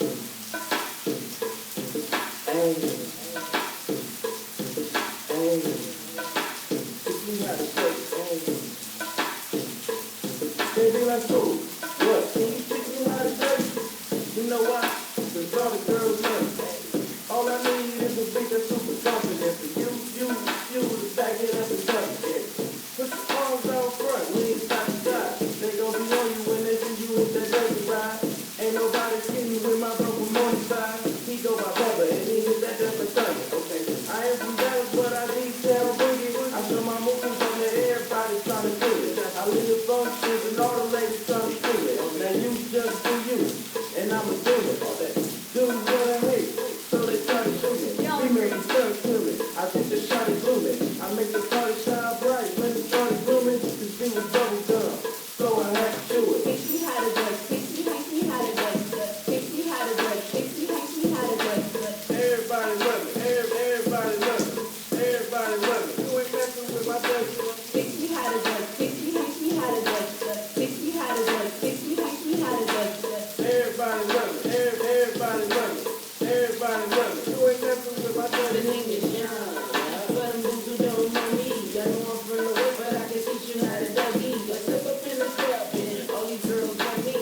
Hey, hey, teach me how to shake. Hey, baby, let's go. What? Can you teach me how to shake? You know why? Cause all the girls love me. All I need is a beat that's super confident for you to back it up and dump it. Put your arms out front, lean side to side. They gon' be on you when they see you with that dirty ride. Ain't nobody seen you with my bro from on the side. He go by Bubba and he hit that different thunder. Okay, I am from Dallas, but I detail boogie. I show my movies on the everybody trying to do it. I leave the functions and all the ladies trying to do it. Now you just do you, and I'ma do it. Do what I hate, so they try to shoot me. Female stuck to me, I think the shot is blooming. I make the party shine bright when the sun is blooming. Cause she was double done, so I had to do it. Teach me how to do it. Teach me how to do it. Teach me how to do it. Teach me how to do it. Everybody love me, everybody love me, everybody love me. You ain't messing with my baby. Teach me how to do it. Teach me how to do it. Teach me how to do it. Teach me how to do it. Everybody love me, everybody love me, everybody love me. You ain't messing with my The baby. name is John. But them dudes who don't know me, I know I'm from the way, but I can teach you how to dougie. I step up in the club and all these girls know me.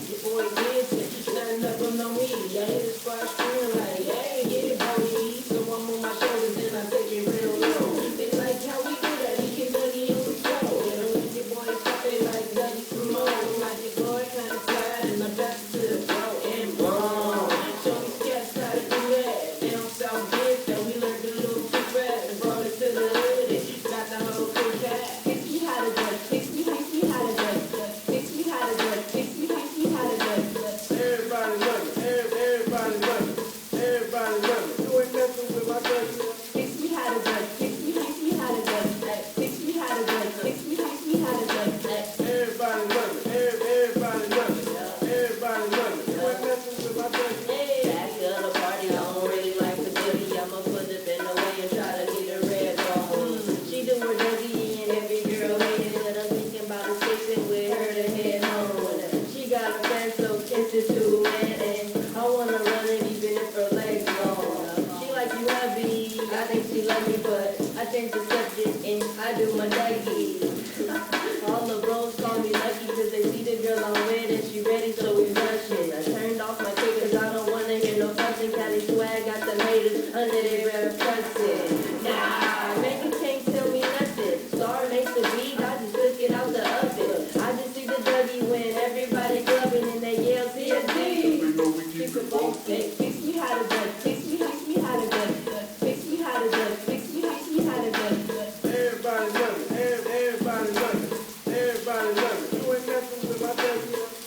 Your boy dancing, nothing up on no me. I hit the spot screaming like, hey, get it, dougie. So I'm on my shoulders and I take it real low. They like how we do that, we can dougie on the floor. You know, your boy pop it like Dougie Simone. Like your boy kind of slide and I back to the floor and boom. Show these cats how to do that. Down south kids that we learned a little too fast and brought it to the hood and got the whole crew cat. Teach me how to do it. Teach me how to do it. Teach me how to do it. Teach me how to do it. Everybody love me, everybody love me, everybody love me. You ain't messing with my baby. Teach me how to do it. Teach me how to do it. Teach me how to do it. Teach me how to do it. Everybody love me, everybody love me, everybody love me. You ain't messing with my baby. Hey, back to the party. I don't really like the booty. I'ma put it in the way and try to get the red on. She do her dougie and every girl hated it. I'm thinking about a station with her to head home. She got a friend so kisses too, man. And I wanna run it even if her legs long. She like you heavy. I think she love me, but I think the subject and I do my dougie. All the bros call me lucky cause they see the girl I'm with and she ready so we rushing. I turned off my kick cause I don't wanna hear no fussing. Cali swag got the haters under their breath pressing. Nah, man you can't tell me nothing. Star makes the beat, I just took it out the oven. I just see the dougie when everybody clubbing and they yell TSD. Keep it both sick. Teach me how to do it. Teach me how to do it. Teach me how to do it. Teach me how to do it. Everybody love me, everybody love me, everybody love me. You ain't messing with my baby.